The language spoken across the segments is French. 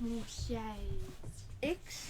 Mon siège. X.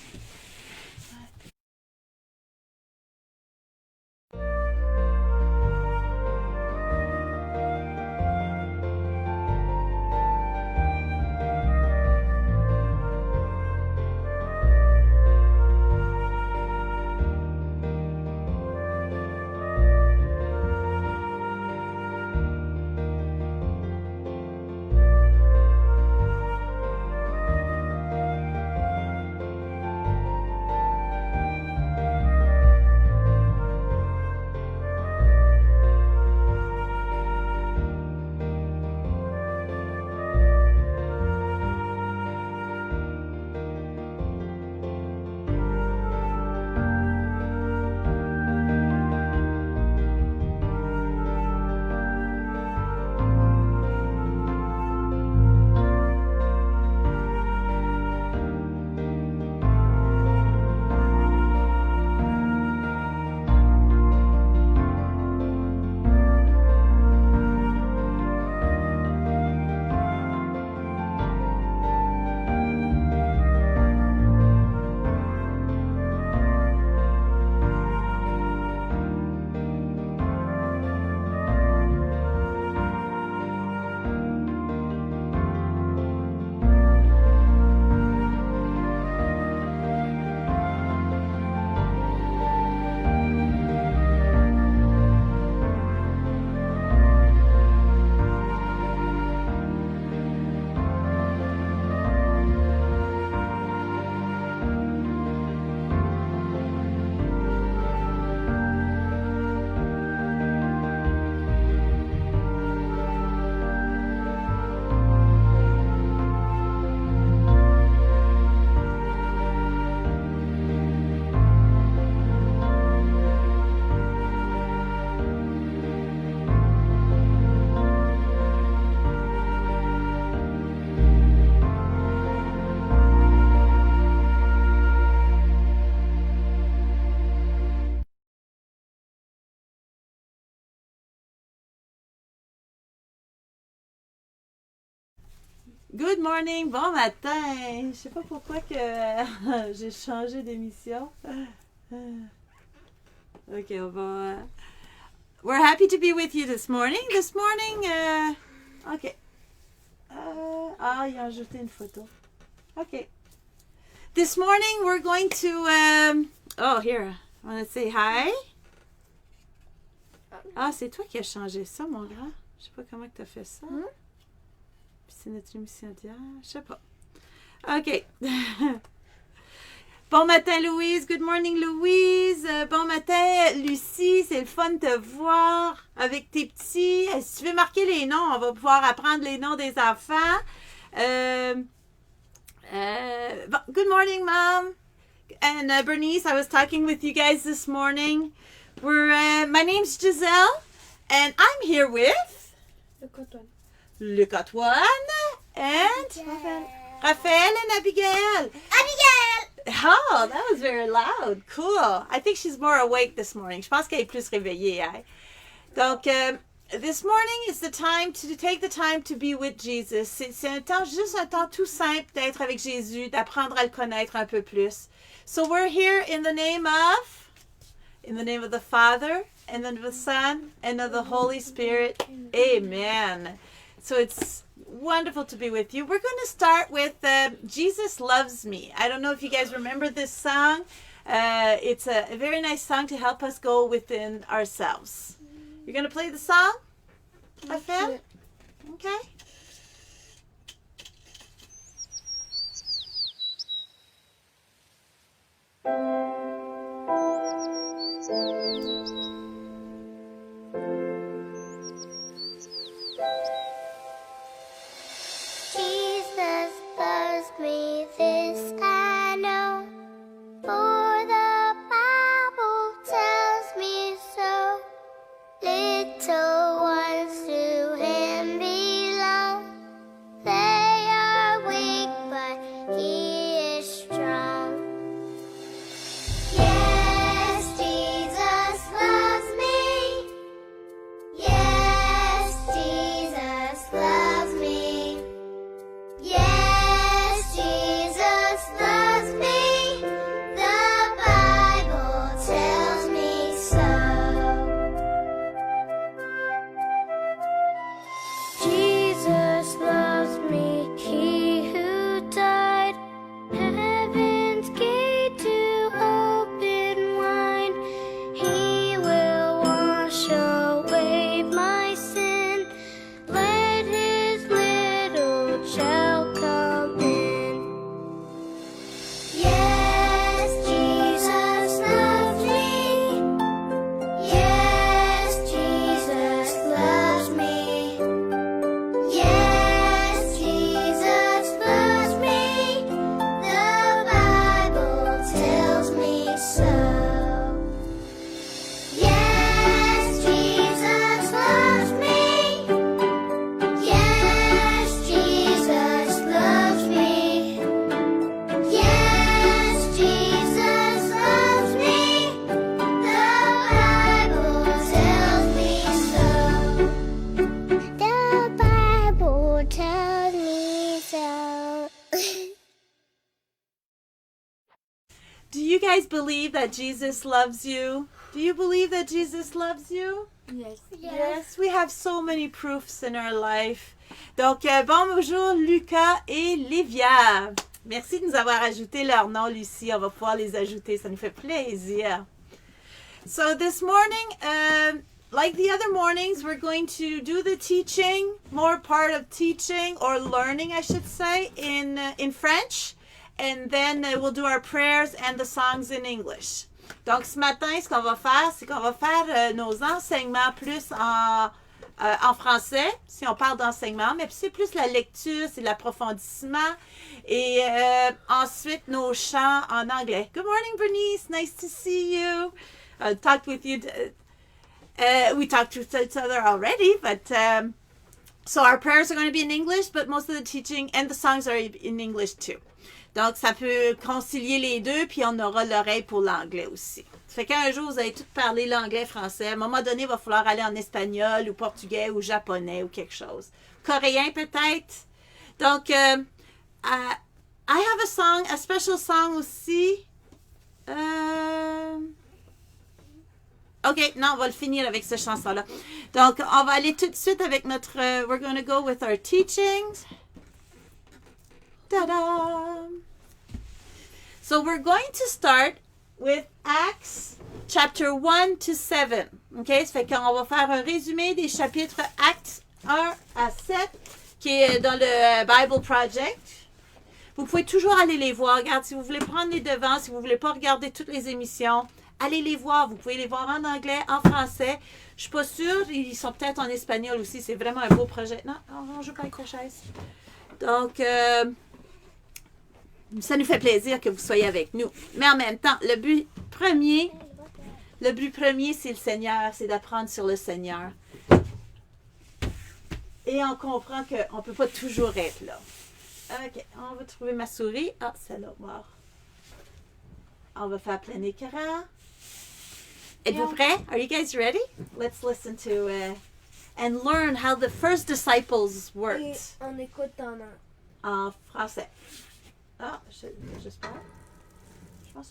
Good morning, bon matin. Je sais pas pourquoi que j'ai changé d'émission. Ok, on va. We're happy to be with you this morning. This morning, ok. Il a ajouté une photo. Ok. This morning we're going to. Oh, here. I want to say hi. Ah, c'est toi qui as changé ça, mon grand. Je sais pas comment tu as fait ça. C'est notre émission d'hier. Je sais pas. OK. Bon matin, Louise. Good morning, Louise. Bon matin, Lucie. C'est le fun de te voir avec tes petits. Si tu veux marquer les noms, on va pouvoir apprendre les noms des enfants. Good morning, Mom. And Bernice, I was talking with you guys this morning. My name's Giselle, and I'm here with... Luc Antoine and Raphael and Abigail. Oh, that was very loud. Cool. I think she's more awake this morning. Je pense qu'elle est plus réveillée. Hein? Donc, this morning is the time to take the time to be with Jesus. C'est un temps, juste un temps tout simple d'être avec Jésus, d'apprendre à le connaître un peu plus. So we're here in the name of the Father, and of the Son, and of the Holy Spirit. Amen. So it's wonderful to be with you. We're going to start with Jesus Loves Me. I don't know if you guys remember this song. It's a very nice song to help us go within ourselves. You're going to play the song, Raphael? Okay. Jesus loves me, this I know, for the Bible tells me so. Little ones to Him belong. you guys believe that Jesus loves you? Do you believe that Jesus loves you? Yes. Yes, we have so many proofs in our life. Donc, bonjour Lucas et Livia. Merci de nous avoir ajouté leur nom, Lucie. On va pouvoir les ajouter, ça nous fait plaisir. So this morning, like the other mornings, we're going to do the teaching, more part of teaching or learning, I should say, in French. And then we'll do our prayers and the songs in English. Donc ce matin, ce qu'on va faire, c'est qu'on va faire nos enseignements plus en français, si on parle d'enseignement, mais c'est plus la lecture, c'est l'approfondissement. Et ensuite, nos chants en anglais. Good morning, Bernice. Nice to see you. Talked with you. We talked to each other already, but so our prayers are going to be in English, but most of the teaching and the songs are in English too. Donc, ça peut concilier les deux, puis on aura l'oreille pour l'anglais aussi. Ça fait qu'un jour, vous allez tous parler l'anglais, français. À un moment donné, il va falloir aller en espagnol ou portugais ou japonais ou quelque chose. Coréen peut-être. Donc, I have a song, a special song aussi. OK, non, on va le finir avec cette chanson-là. Donc, on va aller tout de suite avec notre... we're going to go with our teachings. Ta-da! So we're going to start with Acts chapter 1 to 7. OK? Ça fait qu'on va faire un résumé des chapitres Actes 1 à 7 qui est dans le Bible Project. Vous pouvez toujours aller les voir. Regarde, si vous voulez prendre les devants, si vous ne voulez pas regarder toutes les émissions, allez les voir. Vous pouvez les voir en anglais, en français. Je suis pas sûre. Ils sont peut-être en espagnol aussi. C'est vraiment un beau projet. Non, on ne joue pas avec la chaise. Donc... ça nous fait plaisir que vous soyez avec nous. Mais en même temps, le but premier, c'est le Seigneur, c'est d'apprendre sur le Seigneur. Et on comprend qu'on ne peut pas toujours être là. OK, on va trouver ma souris. Ah, celle-là, wow. On va faire plein écran. Êtes-vous prêts? Are you guys ready? Let's listen to and learn how the first disciples worked. Et on écoute En français. Ah, j'espère.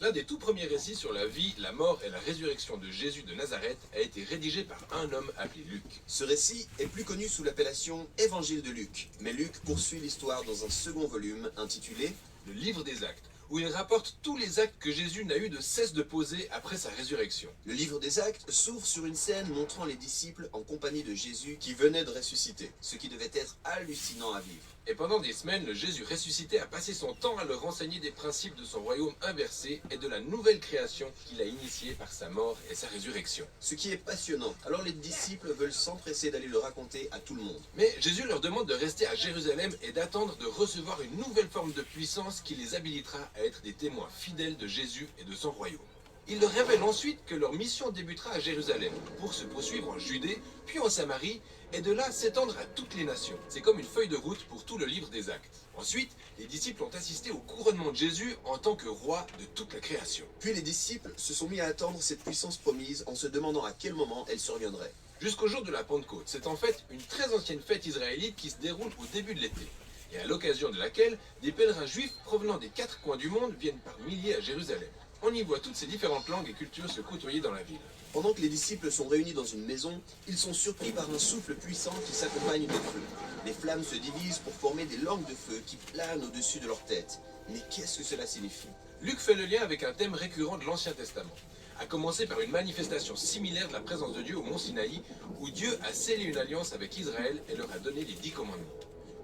L'un des tout premiers récits sur la vie, la mort et la résurrection de Jésus de Nazareth a été rédigé par un homme appelé Luc. Ce récit est plus connu sous l'appellation Évangile de Luc, mais Luc poursuit l'histoire dans un second volume intitulé Le livre des actes, où il rapporte tous les actes que Jésus n'a eu de cesse de poser après sa résurrection. Le livre des actes s'ouvre sur une scène montrant les disciples en compagnie de Jésus qui venait de ressusciter, ce qui devait être hallucinant à vivre. Et pendant des semaines, le Jésus ressuscité a passé son temps à leur enseigner des principes de son royaume inversé et de la nouvelle création qu'il a initiée par sa mort et sa résurrection. Ce qui est passionnant. Alors les disciples veulent s'empresser d'aller le raconter à tout le monde. Mais Jésus leur demande de rester à Jérusalem et d'attendre de recevoir une nouvelle forme de puissance qui les habilitera à être des témoins fidèles de Jésus et de son royaume. Il leur révèle ensuite que leur mission débutera à Jérusalem, pour se poursuivre en Judée, puis en Samarie, et de là s'étendre à toutes les nations. C'est comme une feuille de route pour tout le livre des Actes. Ensuite, les disciples ont assisté au couronnement de Jésus en tant que roi de toute la création. Puis les disciples se sont mis à attendre cette puissance promise en se demandant à quel moment elle surviendrait. Jusqu'au jour de la Pentecôte, c'est en fait une très ancienne fête israélite qui se déroule au début de l'été, et à l'occasion de laquelle des pèlerins juifs provenant des 4 coins du monde viennent par milliers à Jérusalem. On y voit toutes ces différentes langues et cultures se côtoyer dans la ville. Pendant que les disciples sont réunis dans une maison, ils sont surpris par un souffle puissant qui s'accompagne des feux. Les flammes se divisent pour former des langues de feu qui planent au-dessus de leur tête. Mais qu'est-ce que cela signifie? Luc fait le lien avec un thème récurrent de l'Ancien Testament, à commencer par une manifestation similaire de la présence de Dieu au mont Sinaï, où Dieu a scellé une alliance avec Israël et leur a donné les 10 commandements.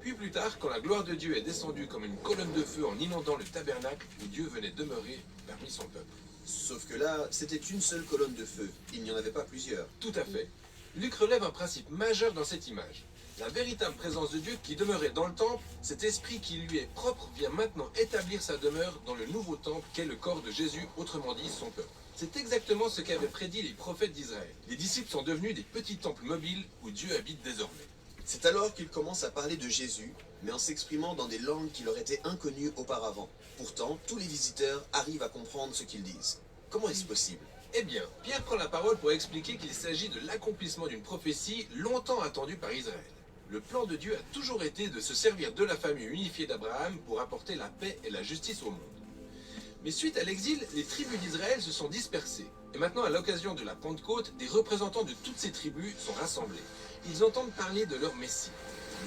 Puis plus tard, quand la gloire de Dieu est descendue comme une colonne de feu en inondant le tabernacle où Dieu venait demeurer parmi son peuple. Sauf que là, c'était une seule colonne de feu. Il n'y en avait pas plusieurs. Tout à fait. Luc relève un principe majeur dans cette image. La véritable présence de Dieu qui demeurait dans le temple, cet esprit qui lui est propre vient maintenant établir sa demeure dans le nouveau temple qu'est le corps de Jésus, autrement dit son peuple. C'est exactement ce qu'avaient prédit les prophètes d'Israël. Les disciples sont devenus des petits temples mobiles où Dieu habite désormais. C'est alors qu'ils commencent à parler de Jésus, mais en s'exprimant dans des langues qui leur étaient inconnues auparavant. Pourtant, tous les visiteurs arrivent à comprendre ce qu'ils disent. Comment est-ce possible? Eh bien, Pierre prend la parole pour expliquer qu'il s'agit de l'accomplissement d'une prophétie longtemps attendue par Israël. Le plan de Dieu a toujours été de se servir de la famille unifiée d'Abraham pour apporter la paix et la justice au monde. Mais suite à l'exil, les tribus d'Israël se sont dispersées. Et maintenant, à l'occasion de la Pentecôte, des représentants de toutes ces tribus sont rassemblés. Ils entendent parler de leur Messie.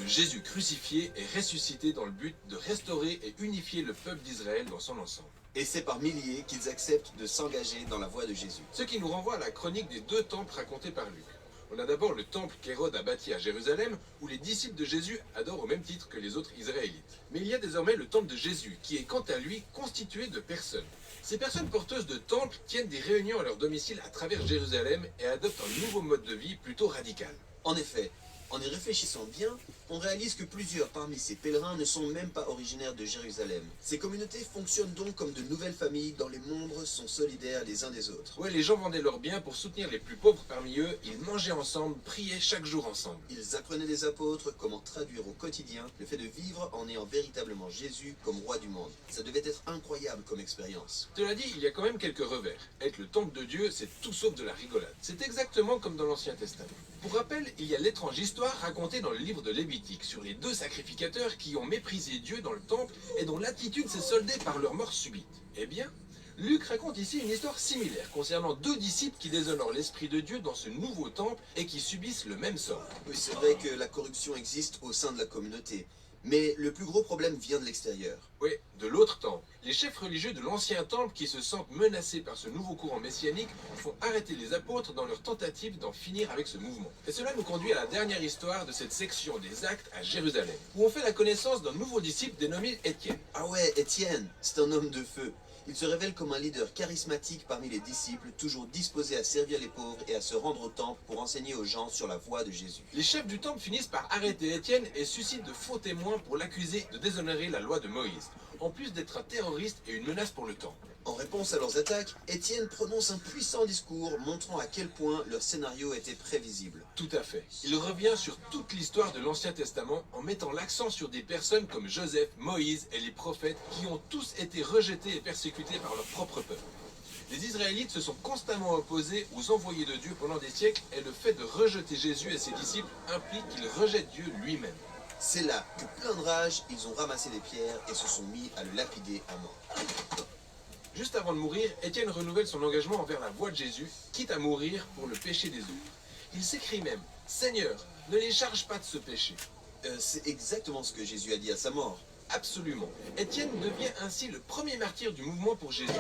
Le Jésus crucifié est ressuscité dans le but de restaurer et unifier le peuple d'Israël dans son ensemble. Et c'est par milliers qu'ils acceptent de s'engager dans la voie de Jésus. Ce qui nous renvoie à la chronique des 2 temples racontés par Luc. On a d'abord le temple qu'Hérode a bâti à Jérusalem, où les disciples de Jésus adorent au même titre que les autres Israélites. Mais il y a désormais le temple de Jésus, qui est quant à lui constitué de personnes. Ces personnes porteuses de temples tiennent des réunions à leur domicile à travers Jérusalem et adoptent un nouveau mode de vie plutôt radical. En effet, en y réfléchissant bien, on réalise que plusieurs parmi ces pèlerins ne sont même pas originaires de Jérusalem. Ces communautés fonctionnent donc comme de nouvelles familles dont les membres sont solidaires les uns des autres. Ouais, les gens vendaient leurs biens pour soutenir les plus pauvres parmi eux, ils mangeaient ensemble, priaient chaque jour ensemble. Ils apprenaient des apôtres comment traduire au quotidien le fait de vivre en ayant véritablement Jésus comme roi du monde. Ça devait être incroyable comme expérience. Cela dit, il y a quand même quelques revers. Être le temple de Dieu, c'est tout sauf de la rigolade. C'est exactement comme dans l'Ancien Testament. Pour rappel, il y a l'étrange histoire racontée dans le livre de Lévitique sur les 2 sacrificateurs qui ont méprisé Dieu dans le temple et dont l'attitude s'est soldée par leur mort subite. Eh bien, Luc raconte ici une histoire similaire concernant 2 disciples qui déshonorent l'Esprit de Dieu dans ce nouveau temple et qui subissent le même sort. Oui, c'est vrai que la corruption existe au sein de la communauté, mais le plus gros problème vient de l'extérieur. Oui, de l'autre temple. Les chefs religieux de l'ancien temple qui se sentent menacés par ce nouveau courant messianique font arrêter les apôtres dans leur tentative d'en finir avec ce mouvement. Et cela nous conduit à la dernière histoire de cette section des Actes à Jérusalem, où on fait la connaissance d'un nouveau disciple dénommé Étienne. Ah ouais, Étienne, c'est un homme de feu. Il se révèle comme un leader charismatique parmi les disciples, toujours disposé à servir les pauvres et à se rendre au temple pour enseigner aux gens sur la voie de Jésus. Les chefs du temple finissent par arrêter Étienne et suscitent de faux témoins pour l'accuser de déshonorer la loi de Moïse, en plus d'être un terroriste et une menace pour le temple. En réponse à leurs attaques, Étienne prononce un puissant discours montrant à quel point leur scénario était prévisible. Tout à fait. Il revient sur toute l'histoire de l'Ancien Testament en mettant l'accent sur des personnes comme Joseph, Moïse et les prophètes qui ont tous été rejetés et persécutés par leur propre peuple. Les Israélites se sont constamment opposés aux envoyés de Dieu pendant des siècles et le fait de rejeter Jésus et ses disciples implique qu'ils rejettent Dieu lui-même. C'est là que, plein de rage, ils ont ramassé des pierres et se sont mis à le lapider à mort. Juste avant de mourir, Étienne renouvelle son engagement envers la voie de Jésus, quitte à mourir pour le péché des autres. Il s'écrie même « Seigneur, ne les charge pas de ce péché ». C'est exactement ce que Jésus a dit à sa mort. Absolument. Étienne devient ainsi le premier martyr du mouvement pour Jésus.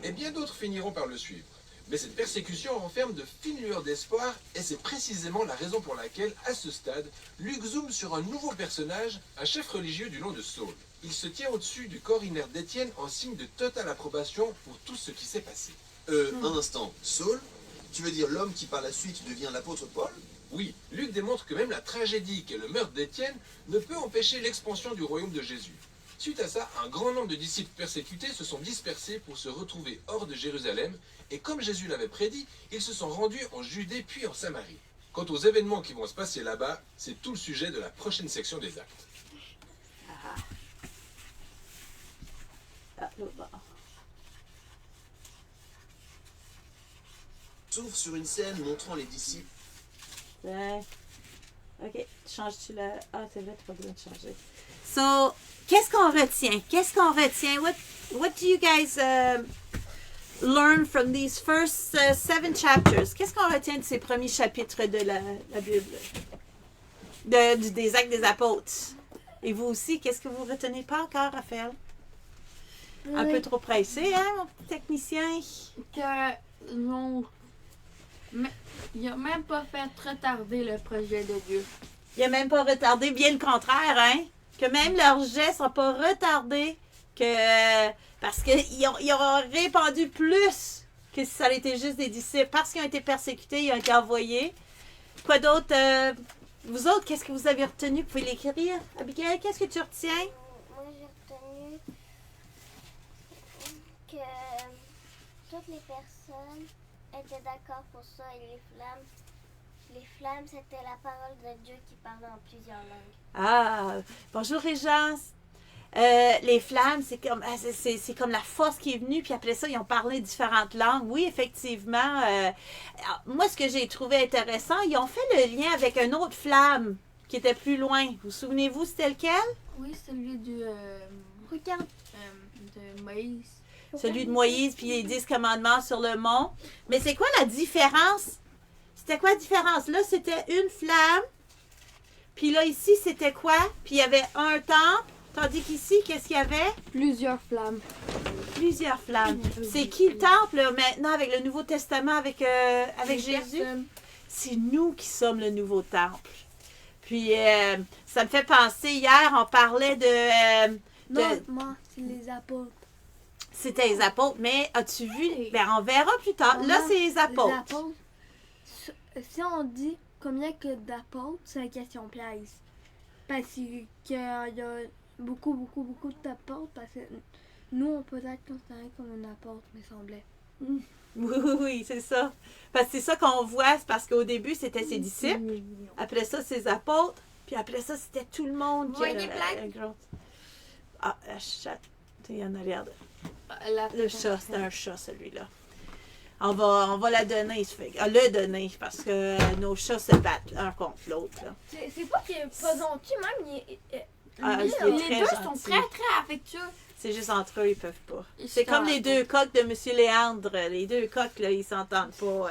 Et bien d'autres finiront par le suivre. Mais cette persécution renferme de fines lueurs d'espoir et c'est précisément la raison pour laquelle, à ce stade, Luc zoome sur un nouveau personnage, un chef religieux du nom de Saul. Il se tient au-dessus du corps inerte d'Étienne en signe de totale approbation pour tout ce qui s'est passé. Un instant, Saul? Tu veux dire l'homme qui par la suite devient l'apôtre Paul? Oui, Luc démontre que même la tragédie qu'est le meurtre d'Étienne ne peut empêcher l'expansion du royaume de Jésus. Suite à ça, un grand nombre de disciples persécutés se sont dispersés pour se retrouver hors de Jérusalem, et comme Jésus l'avait prédit, ils se sont rendus en Judée puis en Samarie. Quant aux événements qui vont se passer là-bas, c'est tout le sujet de la prochaine section des Actes. S'ouvre sur une scène montrant les disciples. Ok, changes-tu la... Ah, c'est vrai, tu pas besoin de changer. So, qu'est-ce qu'on retient? Qu'est-ce qu'on retient? What do you guys learn from these first 7 chapters? Qu'est-ce qu'on retient de ces premiers chapitres de la Bible? Des Actes des Apôtres. Et vous aussi, qu'est-ce que vous retenez pas encore, Raphaël? Un peu trop pressé, hein, mon petit technicien? Il n'a même pas fait retarder le projet de Dieu. Il n'a même pas retardé, bien le contraire, hein? Que même leurs gestes n'ont pas retardé parce qu'ils ont répandu plus que si ça avait été juste des disciples. Parce qu'ils ont été persécutés, ils ont été envoyés. Quoi d'autre? Vous autres, qu'est-ce que vous avez retenu? Vous pouvez l'écrire. Abigail, qu'est-ce que tu retiens? Moi, j'ai retenu que toutes les personnes étaient d'accord pour ça et les flammes, c'était la parole de Dieu qui parlait en plusieurs langues. Ah, bonjour Régence. Les flammes, c'est comme la force qui est venue, puis après ça, ils ont parlé différentes langues. Oui, effectivement. Moi, ce que j'ai trouvé intéressant, ils ont fait le lien avec une autre flamme qui était plus loin. Vous souvenez-vous, c'était lequel? Oui, celui Regarde. de Moïse. celui de Moïse, puis les 10 commandements sur le mont. Mais c'est quoi la différence? C'était quoi la différence? Là, c'était une flamme. Puis là, ici, c'était quoi? Puis il y avait un temple. Tandis qu'ici, qu'est-ce qu'il y avait? Plusieurs flammes. Plusieurs flammes. C'est qui le temple là, maintenant avec le Nouveau Testament, avec Jésus? C'est nous qui sommes le nouveau temple. Puis, ça me fait penser, hier, on parlait Non, moi, c'est les apôtres. C'était les apôtres, mais as-tu vu? Ben, on verra plus tard. Là, Maman, c'est les Les apôtres. apôtres, si on dit combien que d'apôtres, c'est une question piège. Parce qu'il y a beaucoup d'apôtres. Parce que nous, on peut être considérés comme un apôtre, mais semblait. Oui, c'est ça. Parce que c'est ça qu'on voit, c'est parce qu'au début, c'était ses disciples. Après ça, ses apôtres. Puis après ça, c'était tout le monde qui Ouais, avait des plaques. un gros... Ah, un chat. Il y en a, regarde. La- Le chat, c'était un chat, celui-là. On va la donner, le donner, parce que nos chats se battent un contre l'autre. Là. C'est pas qu'il est pas gentil, même. Ah, Les il est deux très sont gentil. très, très affectueux. C'est juste entre eux, ils peuvent pas. Ils C'est comme s'entendent les deux coqs de M. Léandre. Les deux coqs, là, ils s'entendent pas.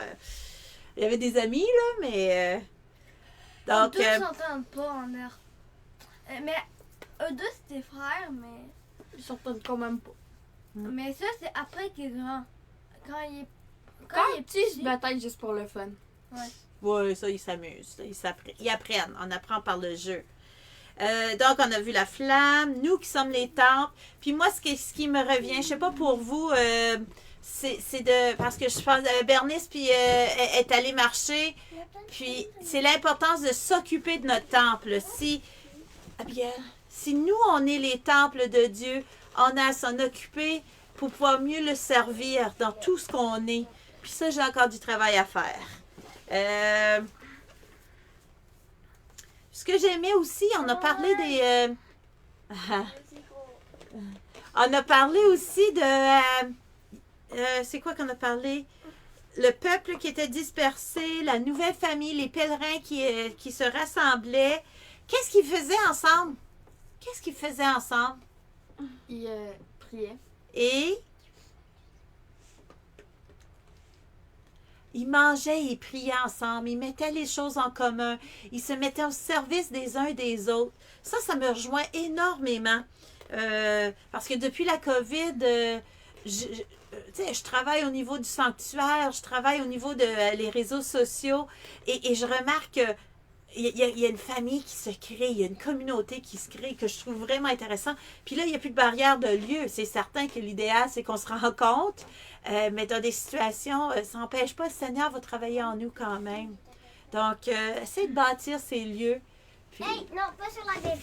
Il y avait des amis, là, mais... Les donc, deux s'entendent pas en l'air. Mais eux deux, c'est des frères, mais... Ils s'entendent quand même pas. Mais ça, c'est après qu'il est grand. Quand il est... Quand ils se bataillent juste pour le fun. oui, ça, ils s'amusent. Là, ils apprennent. On apprend par le jeu. Donc, on a vu la flamme, nous qui sommes les temples. Puis moi, ce qui me revient, je sais pas pour vous, c'est de... Parce que je pense Bernice puis, est allée marcher. Puis, c'est l'importance de s'occuper de notre temple. Si nous, on est les temples de Dieu, on a à s'en occuper pour pouvoir mieux le servir dans tout ce qu'on est. Puis ça, j'ai encore du travail à faire. Ce que j'aimais aussi, on a parlé des... on a parlé aussi de... c'est quoi qu'on a parlé? Le peuple qui était dispersé, la nouvelle famille, les pèlerins qui se rassemblaient. Qu'est-ce qu'ils faisaient ensemble? Qu'est-ce qu'ils faisaient ensemble? Ils priaient. Et ils mangeaient et ils priaient ensemble. Ils mettaient les choses en commun. Ils se mettaient au service des uns et des autres. Ça me rejoint énormément. Parce que depuis la COVID, je travaille au niveau du sanctuaire, je travaille au niveau des réseaux sociaux et je remarque que il y a une famille qui se crée, il y a une communauté qui se crée que je trouve vraiment intéressant. Puis là, il n'y a plus de barrière de lieu. C'est certain que l'idéal, c'est qu'on se rencontre, mais dans des situations, ça n'empêche pas, le Seigneur va travailler en nous quand même. Donc, essayez de bâtir ces lieux. Puis... Hey, non, pas sur la Bible.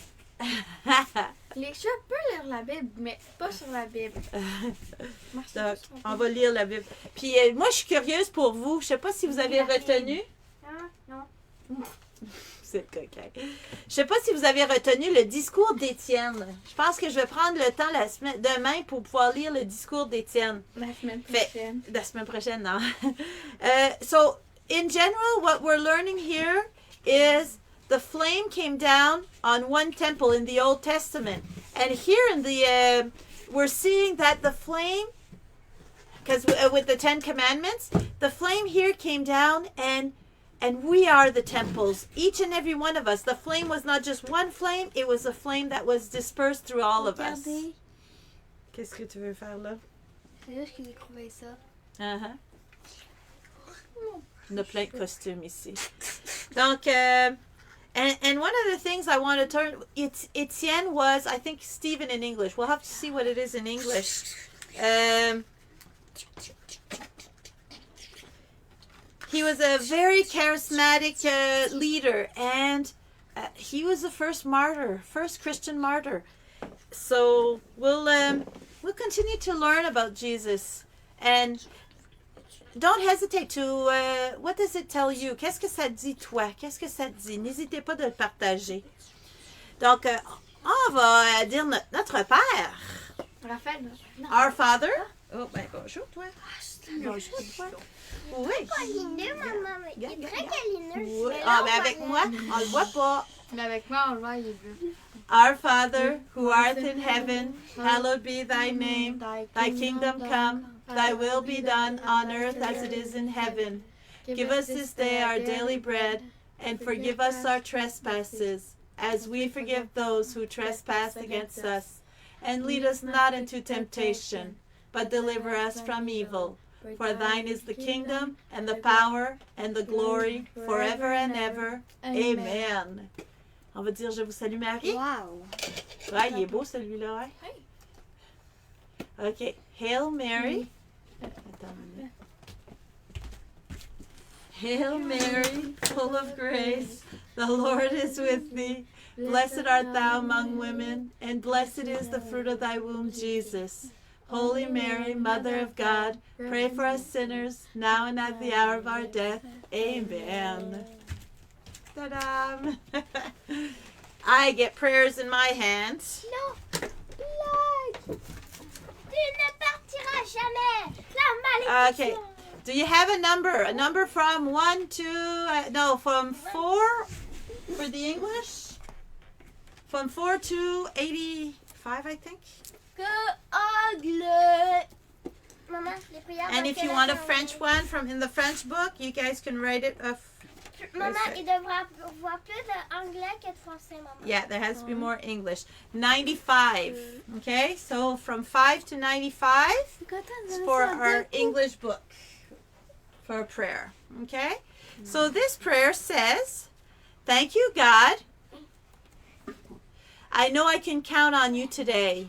Les chats peuvent lire la Bible, mais pas sur la Bible. Donc, on va lire la Bible. Puis, moi, je suis curieuse pour vous. Je ne sais pas si vous avez retenu... Non. C'est coquin. Je sais pas si vous avez retenu le discours d'Étienne. Je pense que je vais prendre le temps demain pour pouvoir lire le discours d'Étienne. La semaine Fait- prochaine. La semaine prochaine, non. So, in general, what we're learning here is the flame came down on one temple in the Old Testament. And here in the, we're seeing that the flame, because with the Ten Commandments, the flame here came down and we are the temples, each and every one of us. The flame was not just one flame, it was a flame that was dispersed through all of us. Regardez, Qu'est-ce que tu veux faire là? c'est juste que j'ai trouvé ça. Uh-huh. On a plein de costumes ici. Donc, and one of the things I want to turn, Etienne was, I think, Stephen in English. We'll have to see what it is in English. He was a very charismatic leader, and he was the first Christian martyr. So we'll continue to learn about Jesus, and don't hesitate to. What does it tell you? Qu'est-ce que ça dit toi? Qu'est-ce que ça dit? N'hésitez pas de le partager. Donc, on va dire notre Père. Raphaël, Our Father. Oh, ben bonjour toi. Bonjour toi. Oui. Câlineux, maman. Il est très câlineux. Oui. Mais là, Ah, on ben va avec le- moi, on le voit pas. Mais avec moi, on le voit, il est bleu. Our Father, who art in heaven, hallowed be thy name. Thy kingdom come, thy will be done on earth as it is in heaven. Give us this day our daily bread, and forgive us our trespasses, as we forgive those who trespass against us. And lead us not into temptation, but deliver us from evil. For thine is the kingdom, and the power, and the glory, forever and ever. Amen. On va dire « Je vous salue Marie ». Wow! Ouais, il est beau celui-là, hein? OK. Hail Mary. Attends une minute. Hail Mary, full of grace, the Lord is with thee. Blessed art thou among women, and blessed is the fruit of thy womb, Jesus. Holy Mary, Mother of God, pray for us sinners, now and at the hour of our death. Amen. Ta-da! I get prayers in my hands. Non, blague. Tu ne partiras jamais. La malédiction. Okay. Do you have a number? A number from 1 to, from 4 for the English? From 4 to 85, I think. Que anglais. Maman, les prières. And if you want a French one from in the French book, you guys can write it. Maman, il devrait avoir plus d'anglais que de français, maman. Yeah, there has to be more English. 95. Okay, so from 5 to 95 is for our English book for a prayer. Okay, so this prayer says, "Thank you, God. I know I can count on you today."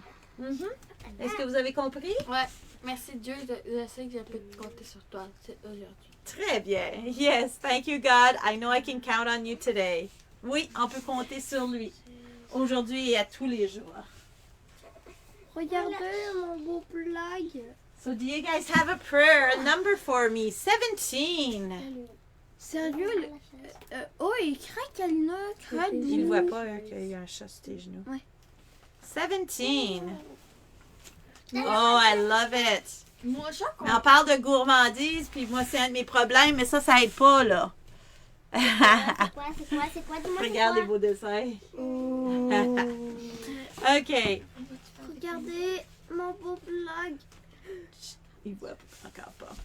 Est-ce que vous avez compris? Ouais. Merci Dieu, je sais que je peux compter sur toi aujourd'hui. Très bien. Yes, thank you, God. I know I can count on you today. Oui, on peut compter sur lui. Aujourd'hui et à tous les jours. Regardez mon beau blague. So do you guys have a prayer, a number for me? 17. Sérieux? Oh, il craque, elle a craque. Il ne voit pas qu'il y a un chat sur tes genoux. Ouais. 17. Oh, I love it. Moi, je Mais on parle de gourmandise, puis moi, c'est un de mes problèmes, mais ça aide pas, là. C'est quoi? Dis-moi, Regarde les c'est quoi? beaux dessins. OK. Regardez mon beau blague. Il voit encore pas.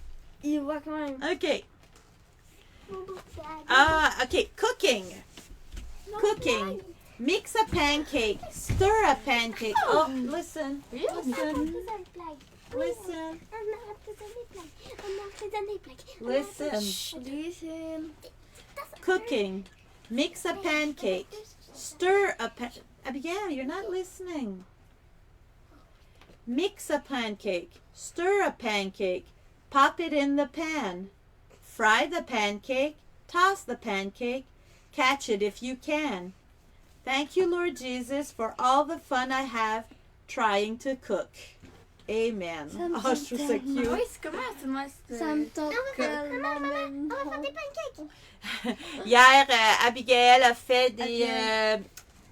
Il voit quand même. OK. Ah, OK. Cooking. Cooking. Mix a pancake. Stir a pancake. Oh, listen. Listen. Listen. Listen. Listen. Cooking. Mix a pancake. Stir a pancake. Abigail, you're not listening. Mix a pancake. Stir a pancake. Pop it in the pan. Fry the pancake. Toss the pancake. Catch it if you can. Thank you, Lord Jesus, for all the fun I have trying to cook. Amen. Oh, je trouve ça cute. Oui, c'est comment c'est moi? Ça me tente tellement On va faire des pancakes. Hier, Abigail a fait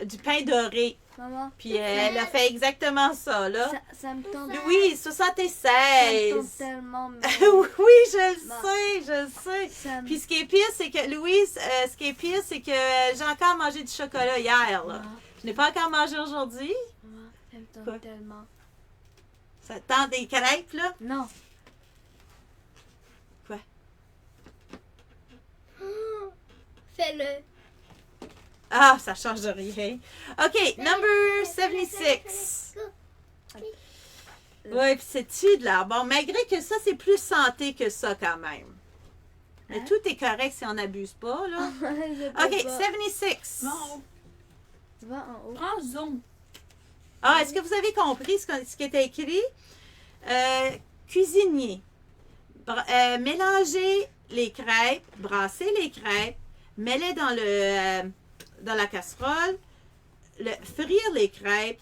du pain doré. Maman, Puis elle a fait exactement ça, là. ça me tente. Louis, Ça me 76. tente tellement. Oui, je le sais. Ça me- Puis ce qui est pire, c'est que, Louise, j'ai encore mangé du chocolat hier, là. Je n'ai pas encore mangé aujourd'hui. Maman, ça me tente Quoi? tellement. Ça te tente des crêpes, là? Non. Quoi? Fais-le. Ah, ça change de rien. OK, number 76. Oui, puis c'est-tu de l'air bon, malgré que ça, c'est plus santé que ça, quand même. Mais Hein? tout est correct si on n'abuse pas, là. OK, 76. Non, Tu vas en haut. prends zoom. Ah, est-ce que vous avez compris ce qui était écrit? Cuisinier. Mélanger les crêpes, brasser les crêpes, mets-les dans la casserole, frire les crêpes,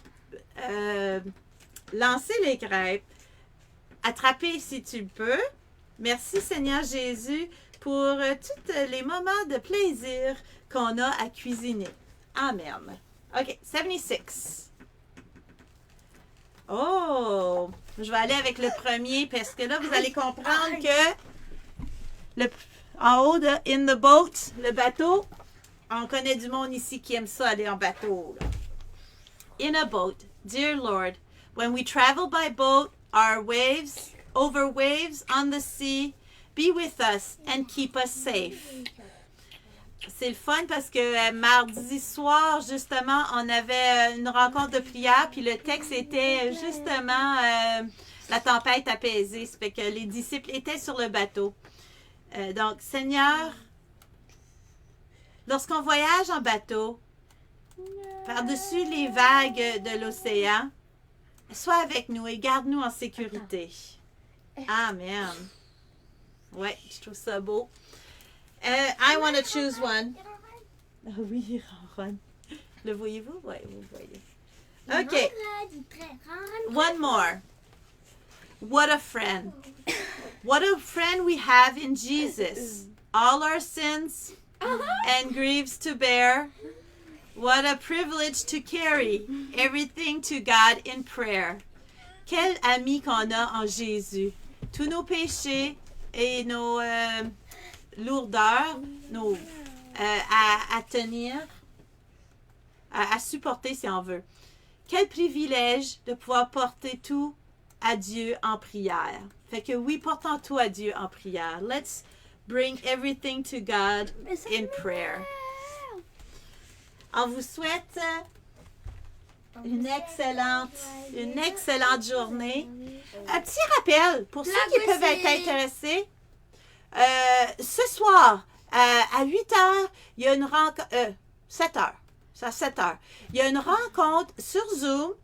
lancer les crêpes, attraper si tu le peux. Merci Seigneur Jésus pour tous les moments de plaisir qu'on a à cuisiner. Amen. OK, 76. Oh! Je vais aller avec le premier parce que là, vous allez comprendre que en haut de In the Boat, le bateau, On connaît du monde ici qui aime ça aller en bateau. Là. In a boat, dear Lord, when we travel by boat, over waves on the sea, be with us and keep us safe. C'est le fun parce que mardi soir, justement, on avait une rencontre de prière, puis le texte était justement la tempête apaisée. Ça fait que les disciples étaient sur le bateau. Donc, Seigneur, lorsqu'on voyage en bateau, par-dessus les vagues de l'océan, sois avec nous et garde-nous en sécurité. Amen. Ouais, je trouve ça beau. I want to choose one. Ah oui, Ron. Le voyez-vous? Oui, vous le voyez. OK. One more. What a friend. What a friend we have in Jesus. All our sins and griefs to bear. What a privilege to carry everything to God in prayer. Quel ami qu'on a en Jésus. Tous nos péchés et nos lourdeurs, à tenir, à supporter si on veut. Quel privilège de pouvoir porter tout à Dieu en prière. Fait que oui, portons tout à Dieu en prière. Let's bring everything to God in prayer. On vous souhaite une excellente journée. Un petit rappel pour ceux qui peuvent être intéressés. Ce soir, à 8h, il y a une rencontre. 7h. C'est à 7h. Il y a une rencontre sur Zoom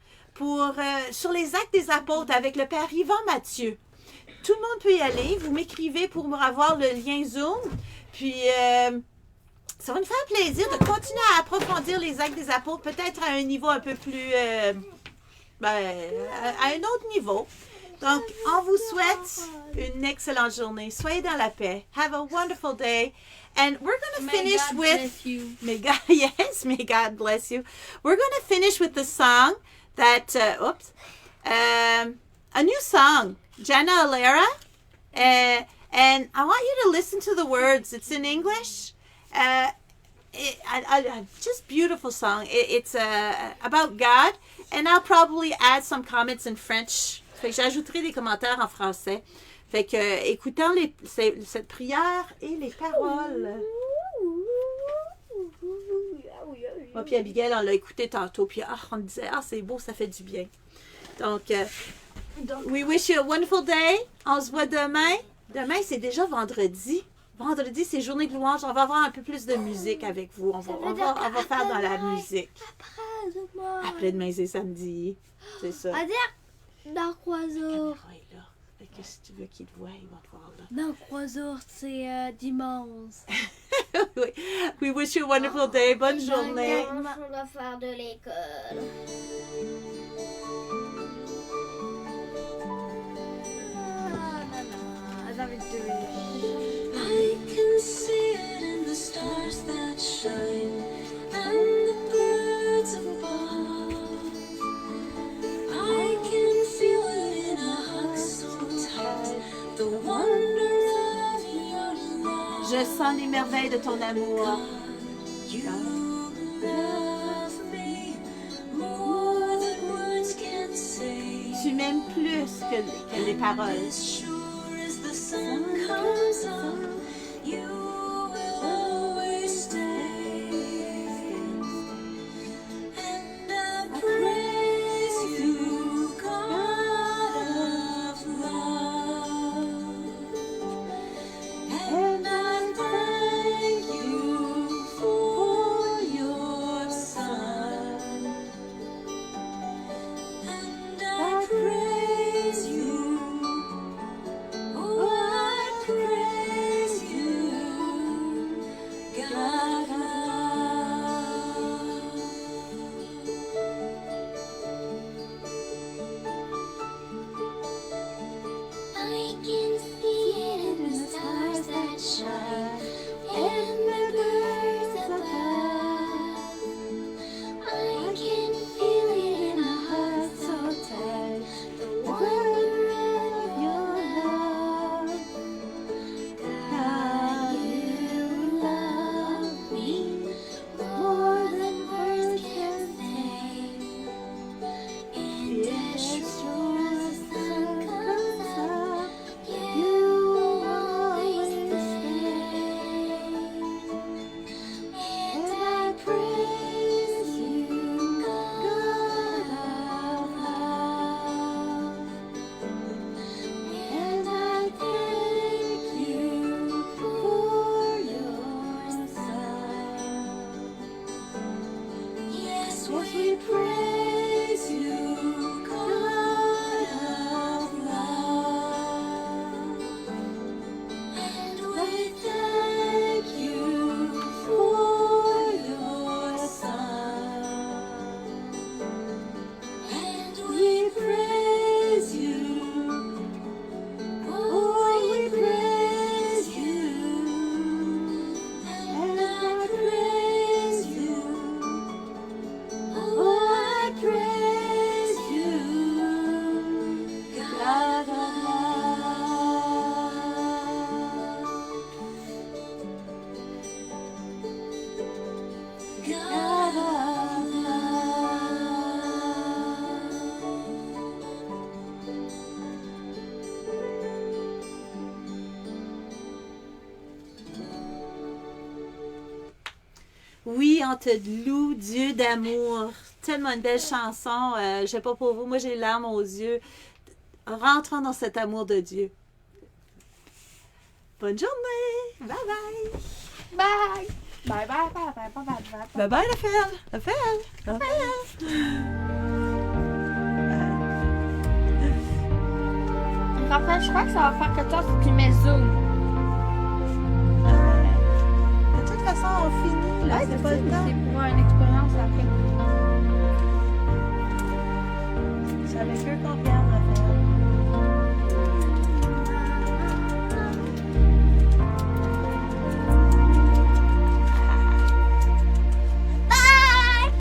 sur les actes des apôtres avec le Père Yvan Mathieu. Tout le monde peut y aller. Vous m'écrivez pour avoir le lien Zoom. Puis, ça va nous faire plaisir de continuer à approfondir les actes des apôtres, peut-être à un niveau un peu plus... à un autre niveau. Donc, on vous souhaite une excellente journée. Soyez dans la paix. Have a wonderful day. And we're going to finish with... May God bless you. We're going to finish with the song that... a new song. Jenna Alera. And I want you to listen to the words. It's in English. Just beautiful song. It's about God. And I'll probably add some comments in French. Fait que j'ajouterai des commentaires en français. Fait que écoutons cette prière et les paroles. Moi puis Abigail, on l'a écouté tantôt. Puis on disait, c'est beau, ça fait du bien. Donc, we wish you a wonderful day. On se voit demain. Demain, c'est déjà vendredi. Vendredi, c'est journée de louange. On va avoir un peu plus de musique avec vous. On va faire dans la musique. Après-demain, c'est samedi. C'est ça. Dans 3 jours. Là. Fait que si tu veux qu'il te voie, il va te voir là. Dans 3 jours, c'est dimanche. Oui. We wish you a wonderful day. Bonne journée. On doit faire de l'école. I can see it in the stars that shine and the birds above. I can feel it in a hug so tight, the wonder of your love. Je sens les merveilles de ton amour. You love me more than words can say. Tu m'aimes plus que les paroles. As sure as the sun comes up, you will always stay. And I praise you, God of love. And I thank you for your Son. And I praise you. Oh, I praise you. on te loue, Dieu d'amour. Tellement une belle chanson. Je sais pas pour vous, moi j'ai les larmes aux yeux. Rentrons dans cet amour de Dieu. Bonne journée. Bye bye. Bye! Bye bye bye bye bye bye bye. Bye bye, Raphaël. Raphaël, je crois que ça va faire 14 si tu mets zoom. De toute façon, on finit. Là, c'est pas le temps. C'est pour une expérience après.